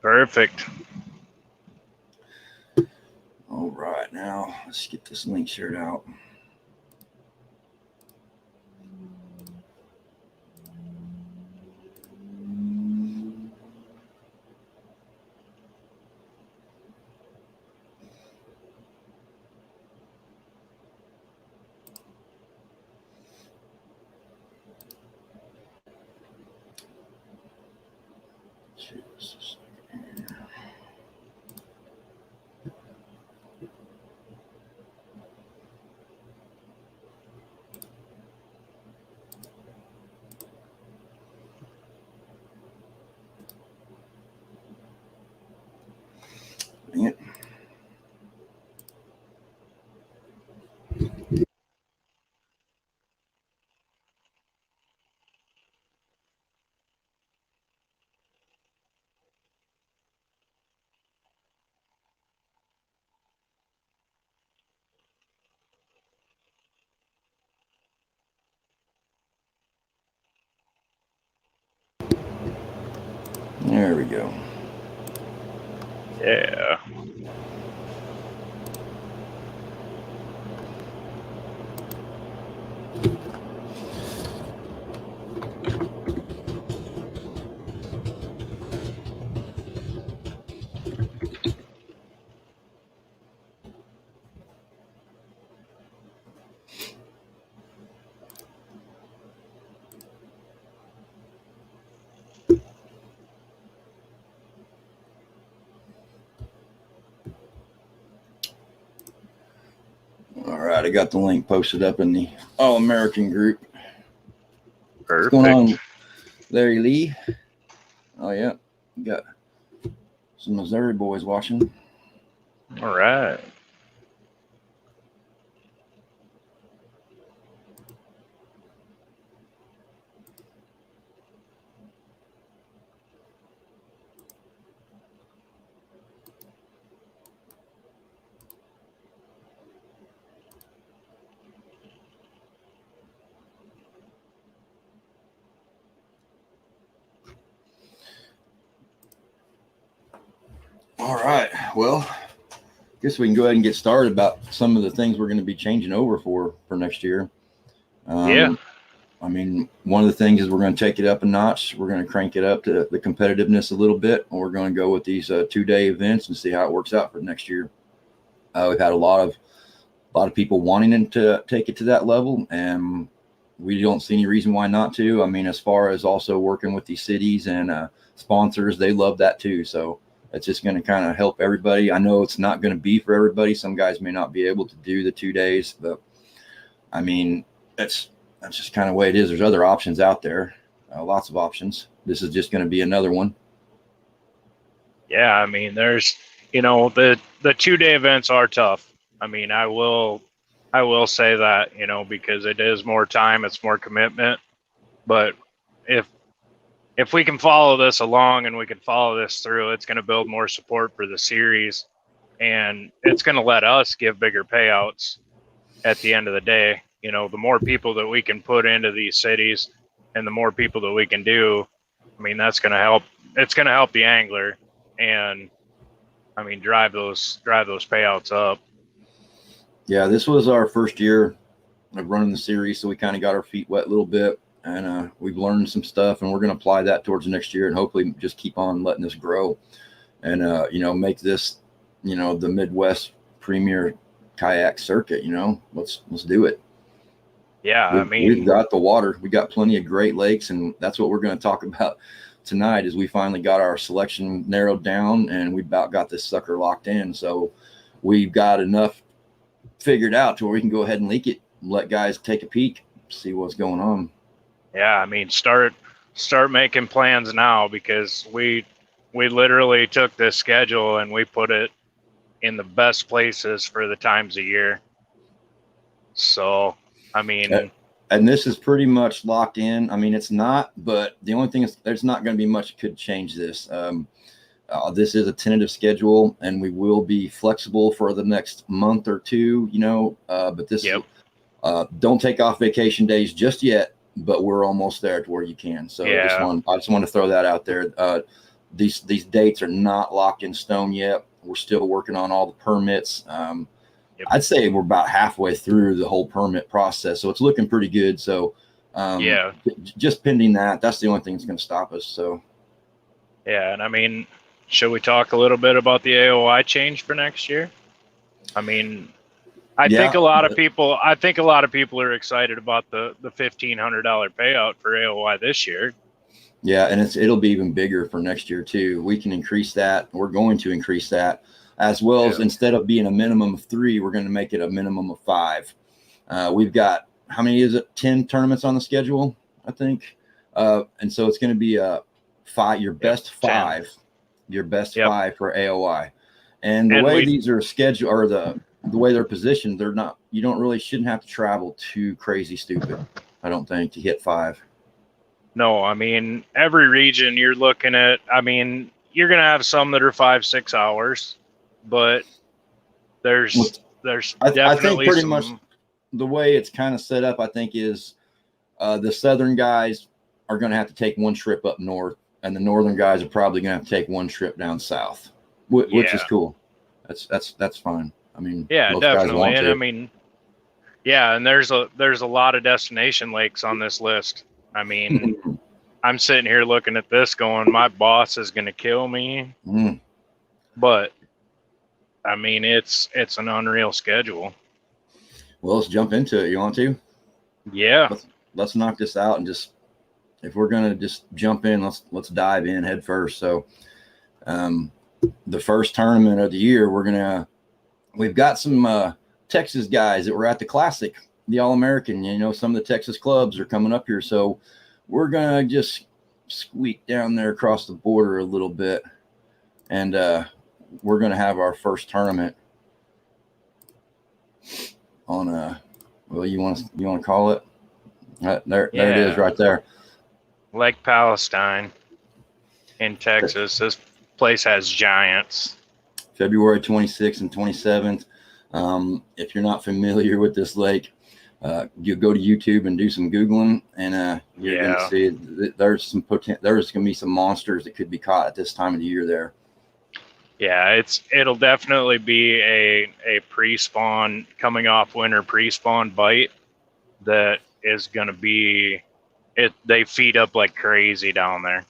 Perfect. All right, now let's get this link shared out. Dang it. There we go. Yeah. All right, I got the link posted up in the All American group. Perfect. What's going on, Larry Lee? Oh yeah, we got some Missouri boys watching. All right. All right, well, guess we can go ahead and get started about some of the things we're going to be changing over for next year. Yeah. I mean, one of the things is we're going to take it up a notch. We're going to crank it up to the competitiveness a little bit, and we're going to go with these 2-day events and see how it works out for next year. We've had a lot of people wanting to take it to that level, and we don't see any reason why not to. I mean, as far as also working with these cities and sponsors, they love that too. So it's just going to kind of help everybody. I know it's not going to be for everybody. Some guys may not be able to do the 2 days, but I mean, that's just kind of the way it is. There's other options out there, lots of options. This is just going to be another one. Yeah, I mean, there's, the 2-day events are tough. I mean, I will say that, because it is more time, it's more commitment. But if we can follow this along and we can follow this through, it's going to build more support for the series, and it's going to let us give bigger payouts at the end of the day. The more people that we can put into these cities and the more people that we can do, I mean, that's going to help. It's going to help the angler and, I mean, drive those payouts up. Yeah, this was our first year of running the series, so we kind of got our feet wet a little bit, and we've learned some stuff, and we're going to apply that towards next year and hopefully just keep on letting this grow and, make this, the Midwest premier kayak circuit. Let's do it. Yeah, we've got the water. We got plenty of great lakes, and that's what we're going to talk about tonight. Is we finally got our selection narrowed down, and we about got this sucker locked in. So we've got enough figured out to where we can go ahead and leak it, and let guys take a peek, see what's going on. Yeah, I mean, start making plans now, because we literally took this schedule and we put it in the best places for the times of year. So, I mean, and this is pretty much locked in. I mean, it's not, but the only thing is there's not going to be much could change this. This is a tentative schedule, and we will be flexible for the next month or two, but this, don't take off vacation days just yet, but we're almost there to where you can. So yeah. I just want to throw that out there. these dates are not locked in stone yet. We're still working on all the permits. Yep. I'd say we're about halfway through the whole permit process, so it's looking pretty good. So Yeah. just pending that. That's the only thing that's going to stop us. So Yeah, and I mean, should we talk a little bit about the AOI change for next year? I mean, I think a lot of people are excited about the $1,500 payout for AOI this year. Yeah, and it'll be even bigger for next year too. We can increase that. We're going to increase that, as well as instead of being a minimum of 3, we're going to make it a minimum of 5. We've got, how many is it? 10 tournaments on the schedule, I think. And so it's going to be a 5, your best 5, 10. your best 5 for AOI. And the way these are scheduled, or the way they're positioned, they're not, shouldn't have to travel too crazy stupid, I don't think, to hit 5. No, I mean, every region you're looking at, I mean, you're going to have some that are 5-6 hours, but there's definitely I think pretty much the way it's kind of set up, I think, is the southern guys are going to have to take one trip up north, and the northern guys are probably going to have to take one trip down south, which is cool. That's fine. I mean, yeah, most guys definitely. want And to. I mean, yeah, and there's a lot of destination lakes on this list. I mean, I'm sitting here looking at this going, my boss is going to kill me. But I mean, it's an unreal schedule. Well, let's jump into it. You want to? Yeah. Let's knock this out, and just, if we're going to just jump in, let's dive in head first. So the first tournament of the year, we've got some Texas guys that were at the Classic, the All-American. Some of the Texas clubs are coming up here, so we're going to just squeak down there across the border a little bit, and we're going to have our first tournament on well, you want to call it? There it is right there. Lake Palestine in Texas. This place has giants. February 26th and 27th. If you're not familiar with this lake, you go to YouTube and do some Googling, and you're going to see there's going to be some monsters that could be caught at this time of the year there. Yeah, it'll definitely be a pre-spawn, coming off winter pre-spawn bite that is going to be it. They feed up like crazy down there.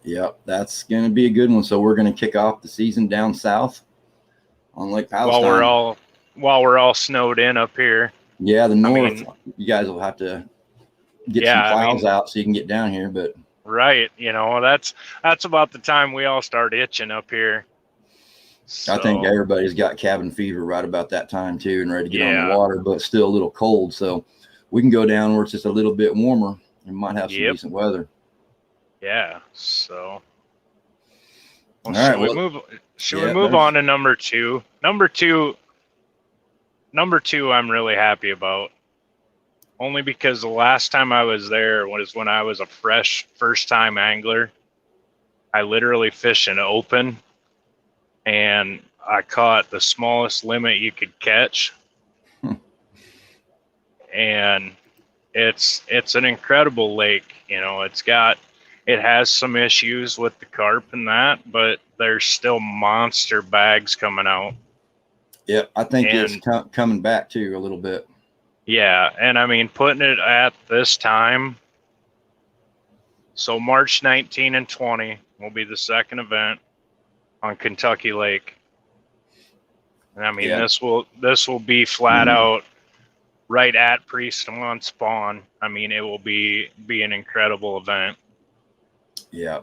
Yep, that's going to be a good one. So we're going to kick off the season down south on Lake Palestine. While we're all snowed in up here. Yeah, the north. You guys will have to get some plows out so you can get down here, but. Right, that's about the time we all start itching up here. So, I think everybody's got cabin fever right about that time too, and ready to get on the water, but still a little cold. So we can go down where it's just a little bit warmer and might have some decent weather. Yeah. So should we move on to number 2? Number two I'm really happy about. Only because the last time I was there was when I was a first-time angler. I literally fished an open, and I caught the smallest limit you could catch. And it's an incredible lake. It has some issues with the carp and that, but there's still monster bags coming out. Yep, I think it's coming back too a little bit. Yeah, and I mean, putting it at this time, so March 19 and 20 will be the second event on Kentucky Lake. And I mean, this will be flat out right at pre-spawn spawn. I mean, it will be an incredible event. Yeah,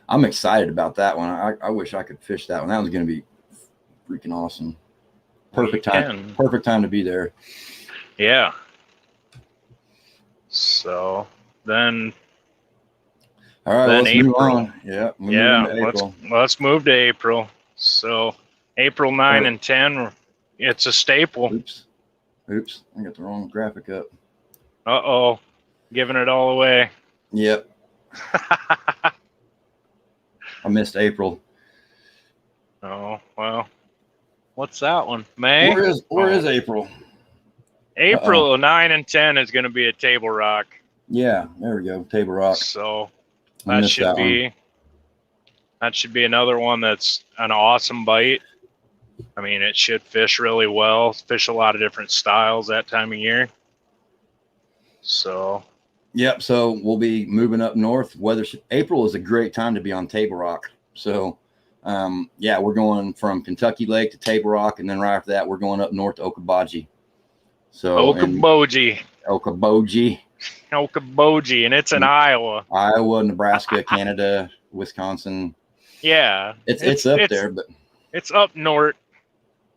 I'm excited about that one. I wish I could fish that one. That one's going to be freaking awesome. Perfect time to be there. Yeah. So then, all right, let's move on. Yeah, let's move to April. So April 9 and 10, it's a staple. Oops, I got the wrong graphic up. Uh-oh, giving it all away. Yep. I missed April. Oh, well. What's that one? May? Where is April? April 9 and 10 is going to be at Table Rock. Yeah, there we go. Table Rock. So I missed that one. That should be another one that's an awesome bite. I mean, it should fish really well, fish a lot of different styles that time of year. So, yep. So we'll be moving up north. April is a great time to be on Table Rock. So, yeah, we're going from Kentucky Lake to Table Rock, and then right after that, we're going up north to Okoboji. So, Okoboji, and it's in Iowa, Nebraska, Canada, Wisconsin. Yeah, it's up there, but it's up north.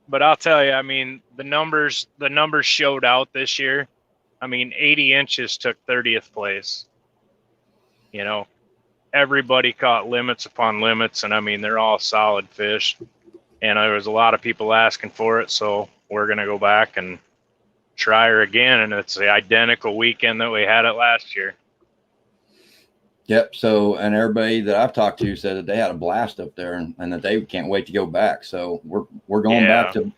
But I'll tell you, I mean, the numbers showed out this year. I mean, 80 inches took 30th place. You know, everybody caught limits upon limits, and I mean, they're all solid fish. And there was a lot of people asking for it, so we're going to go back and try her again. And it's the identical weekend that we had it last year. Yep. So, and everybody that I've talked to said that they had a blast up there, and that they can't wait to go back. So we're going back to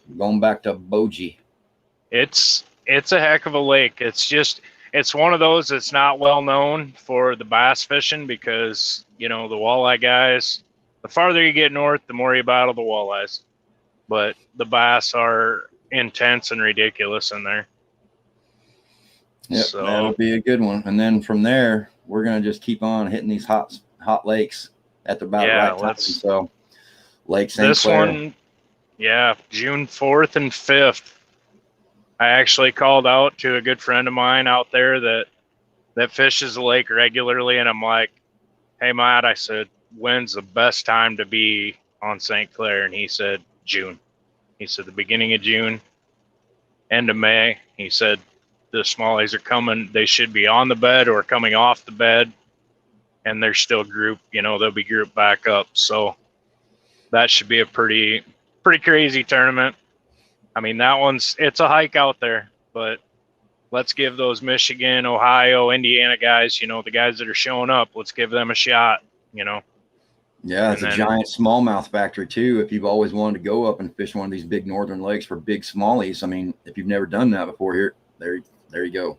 Boji. It's a heck of a lake. It's one of those that's not well known for the bass fishing because, you know, the walleye guys, the farther you get north, the more you battle the walleyes. But the bass are intense and ridiculous in there. Yep, so that'll be a good one. And then from there, we're gonna just keep on hitting these hot lakes at the about right time. So Lake St. Clair. This one, yeah, June 4th and 5th. I actually called out to a good friend of mine out there that fishes the lake regularly, and I'm like, "Hey, Matt," I said, "when's the best time to be on St. Clair?" And he said, "June." He said, "The beginning of June, end of May." He said, "The smallies are coming. They should be on the bed or coming off the bed, and they're still grouped. You know, they'll be grouped back up. So that should be a pretty crazy tournament." I mean, it's a hike out there, but let's give those Michigan, Ohio, Indiana guys, you know, the guys that are showing up, let's give them a shot, you know. Yeah, it's a giant smallmouth factory too. If you've always wanted to go up and fish one of these big northern lakes for big smallies, I mean, if you've never done that before, there you go.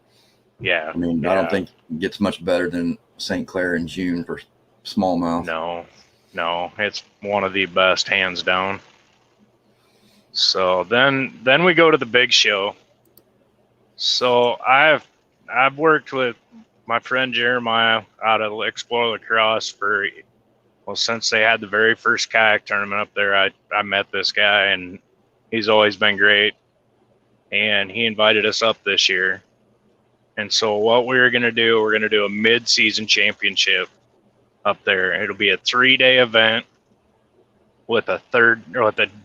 Yeah. I mean, I don't think it gets much better than St. Clair in June for smallmouth. No, it's one of the best, hands down. So then we go to the big show. So I've worked with my friend Jeremiah out of Explore Lacrosse since they had the very first kayak tournament up there. I met this guy, and he's always been great. And he invited us up this year. And so what we're going to do a mid-season championship up there. It'll be a 3-day event with a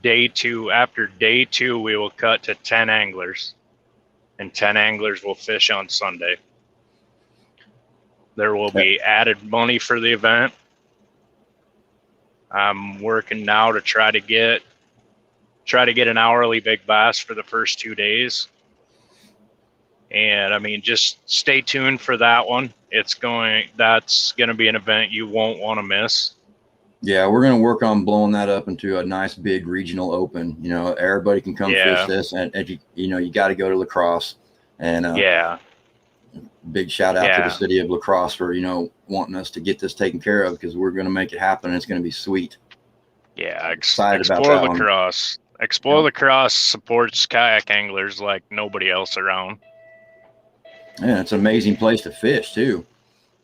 day 2. After day 2, we will cut to 10 anglers, and 10 anglers will fish on Sunday. There will be added money for the event. I'm working now to try to get an hourly big bass for the first 2 days. And I mean, just stay tuned for that one. That's going to be an event you won't want to miss. Yeah, we're going to work on blowing that up into a nice big regional open. You know, everybody can come fish this, and if you got to go to Lacrosse. And big shout out to the city of Lacrosse for wanting us to get this taken care of, because we're going to make it happen. And it's going to be sweet. Yeah, excited about that Lacrosse. Explore Lacrosse supports kayak anglers like nobody else around. Yeah, it's an amazing place to fish too.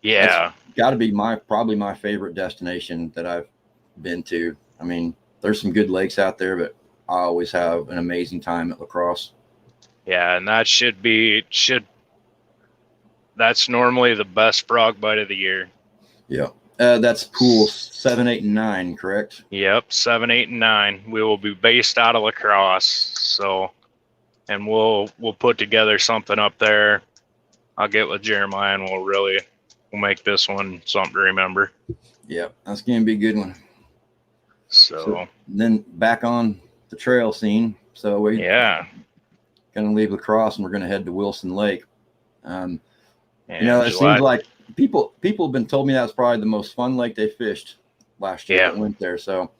Yeah. Got to be probably my favorite destination that I've been to. I mean, there's some good lakes out there, but I always have an amazing time at Lacrosse. Yeah, and that that's normally the best frog bite of the year. Yeah. That's pool 7, 8, and 9, correct? Yep, 7, 8, and 9. We will be based out of Lacrosse, and we'll put together something up there. I'll get with Jeremiah, and we'll make this one something to remember. Yeah, that's going to be a good one. So then back on the trail scene. So we're going to leave Lacrosse, and we're going to head to Wilson Lake. It seems like people have been told me that's probably the most fun lake they fished last year that went there. So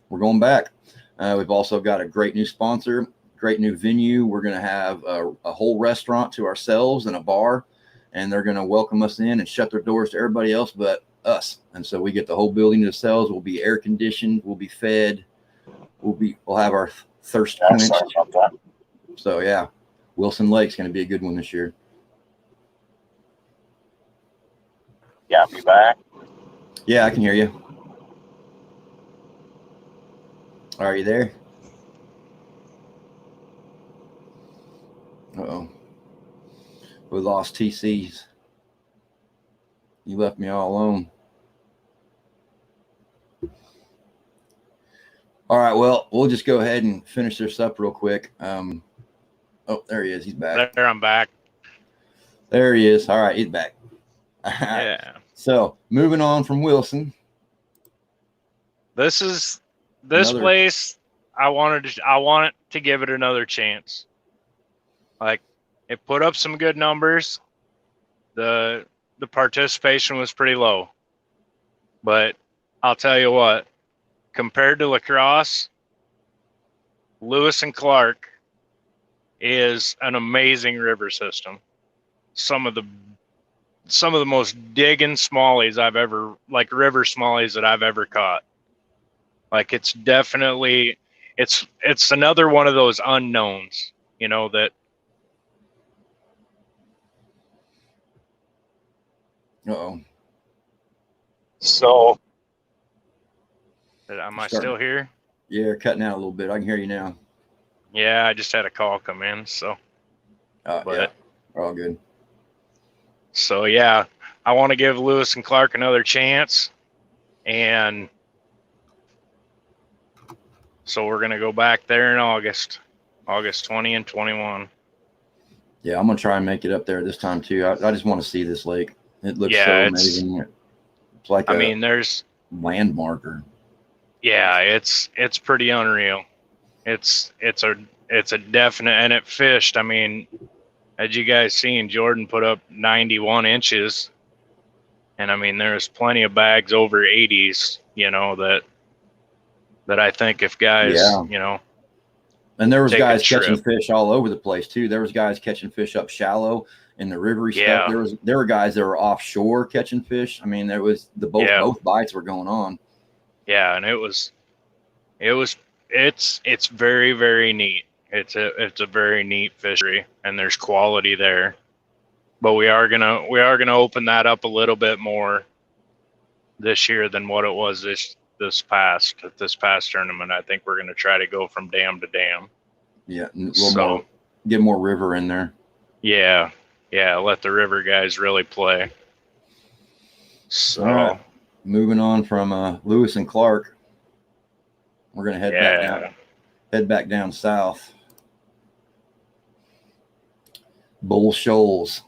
we're going back. We've also got a great new sponsor, great new venue. We're going to have a whole restaurant to ourselves and a bar, and they're going to welcome us in and shut their doors to everybody else but us. And so we get the whole building to ourselves. We'll be air conditioned. We'll be fed. We'll have our thirst quenched. So yeah, Wilson Lake's going to be a good one this year. Yeah, be back. Yeah, I can hear you. Are you there? Uh-oh. We lost TCs. You left me all alone. All right, well, we'll just go ahead and finish this up real quick. Oh, there he is. He's back. There, I'm back. There he is. All right, he's back. Yeah. So moving on from Wilson. This place. I want to give it another chance. Like, it put up some good numbers. The participation was pretty low, but I'll tell you what. Compared to lacrosse, Lewis and Clark is an amazing river system. Some of the most digging smallies I've ever, like river smallies that I've ever caught. Like, it's definitely, it's another one of those unknowns, you know, that. Uh-oh. So. Am I still here? Yeah, you're cutting out a little bit. I can hear you now. Yeah, I just had a call come in, so. Yeah, we're all good. So yeah, I want to give Lewis and Clark another chance, and so we're gonna go back there in August 20 and 21. Yeah, I'm gonna try and make it up there this time too. I just want to see this lake. It looks so amazing. It's like there's landmarker. Yeah, it's pretty unreal. It's a definite, and it fished. I mean, as you guys seen, Jordan put up 91 inches, and I mean, there's plenty of bags over 80s, you know, that I think if guys, you know, and there was guys catching fish all over the place too. There was guys catching fish up shallow in the rivery stuff. There were guys that were offshore catching fish. I mean, there was both bites were going on. Yeah, and it's very, very neat. It's a very neat fishery, and there's quality there. But we are gonna open that up a little bit more this year than what it was this past tournament. I think we're gonna try to go from dam to dam. Yeah, a little more, get more river in there. Yeah, let the river guys really play. So, all right. Moving on from Lewis and Clark, we're gonna head back down south. Bull Shoals.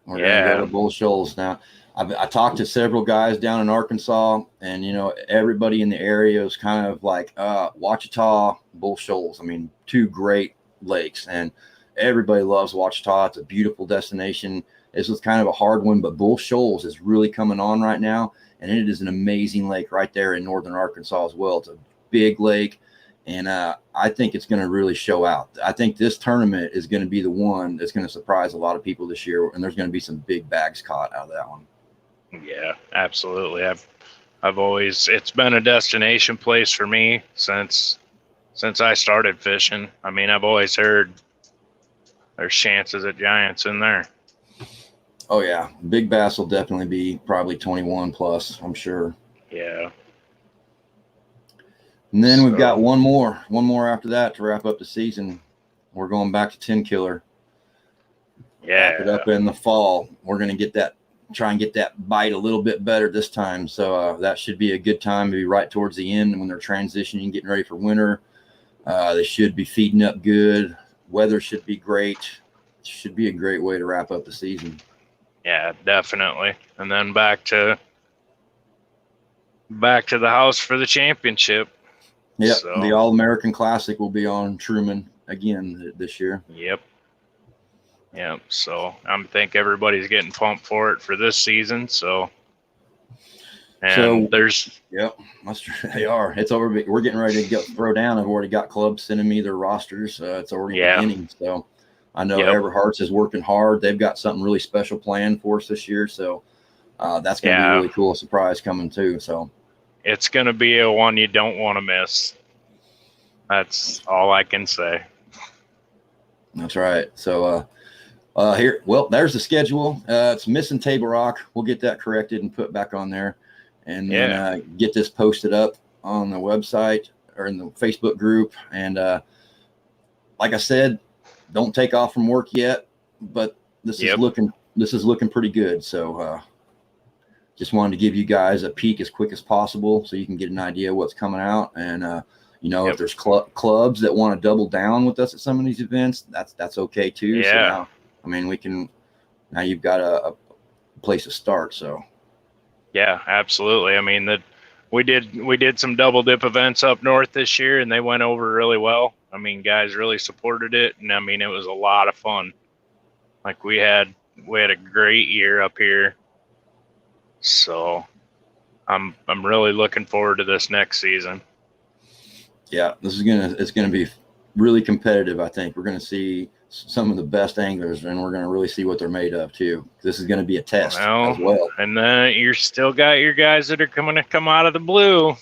We're gonna go to Bull Shoals now. I talked to several guys down in Arkansas, and you know, everybody in the area is kind of like Ouachita, Bull Shoals. I mean, two great lakes, and everybody loves Ouachita. It's a beautiful destination. This was kind of a hard one, but Bull Shoals is really coming on right now, and it is an amazing lake right there in northern Arkansas as well. It's a big lake, and I think it's going to really show out. I think this tournament is going to be the one that's going to surprise a lot of people this year, and there's going to be some big bags caught out of that one. Yeah, absolutely. I've always, it's been a destination place for me since I started fishing. I mean, I've always heard there's chances at giants in there. Oh yeah, big bass will definitely be probably 21 plus, I'm sure. Yeah. And then we've got one more after that to wrap up the season. We're going back to 10 killer. Yeah. Wrap it up in the fall. We're going to try and get that bite a little bit better this time. So that should be a good time to be right towards the end when they're transitioning, getting ready for winter. They should be feeding up good. Weather should be great. It should be a great way to wrap up the season. Yeah, definitely. And then back to the house for the championship. Yep, the All-American Classic will be on Truman again this year. Yep. So I think everybody's getting pumped for it for this season. Yep, that's true. They are. It's over. We're getting ready to throw down. I've already got clubs sending me their rosters. It's already beginning. So I know Everhart's is working hard. They've got something really special planned for us this year. So That's going to be a really cool surprise coming too. So it's going to be a one you don't want to miss. That's all I can say. That's right. So here, well, there's the schedule. It's missing Table Rock. We'll get that corrected and put back on there, and then get this posted up on the website or in the Facebook group. And like I said, don't take off from work yet, but this is looking pretty good. So just wanted to give you guys a peek as quick as possible so you can get an idea of what's coming out. And if there's clubs that want to double down with us at some of these events, that's okay too. Yeah. So now, I mean, now you've got a place to start. So yeah, absolutely. I mean, we did some double dip events up north this year, and they went over really well. I mean, guys really supported it, and I mean, it was a lot of fun. Like we had a great year up here. So I'm really looking forward to this next season. Yeah, it's gonna be really competitive. I think we're gonna see some of the best anglers, and we're gonna really see what they're made of too. This is gonna be a test as well. And then you still got your guys that are going to come out of the blue.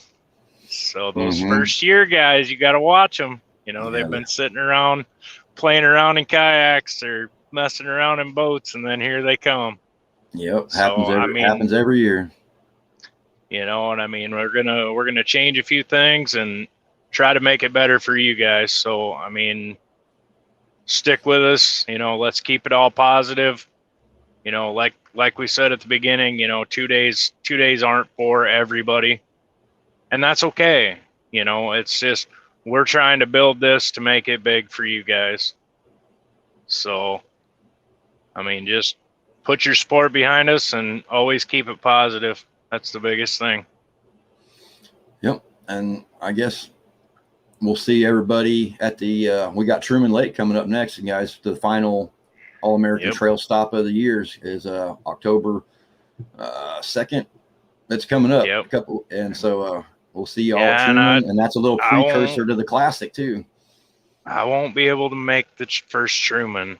So those first year guys, you got to watch them. They've been sitting around, playing around in kayaks or messing around in boats, and then here they come. Yep, happens every year. And I mean, we're gonna change a few things and try to make it better for you guys. So I mean, stick with us. Let's keep it all positive. Like we said at the beginning, 2 days aren't for everybody, and that's okay. It's just we're trying to build this to make it big for you guys. So, I mean, just put your sport behind us and always keep it positive. That's the biggest thing. Yep. And I guess we'll see everybody at the we got Truman Lake coming up next. And guys, the final All-American Trail Stop of the years is October 2nd. That's coming up. So we'll see y'all at Truman, and that's a little precursor to the Classic too. I won't be able to make the first Truman.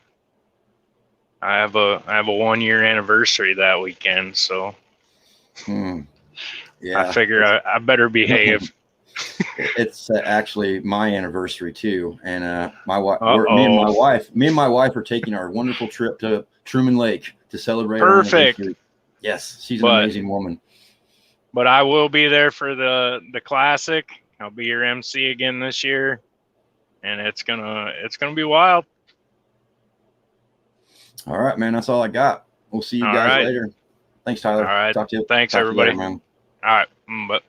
I have a 1-year anniversary that weekend, so I figure I better behave. It's actually my anniversary too, and me and my wife are taking our wonderful trip to Truman Lake to celebrate. Perfect. Our anniversary. Yes, she's an amazing woman. But I will be there for the Classic. I'll be your MC again this year, and it's gonna be wild. All right, man. That's all I got. We'll see you guys later. Thanks, Tyler. All right. Talk to you. Thanks, everybody. Later, man. All right. Bye.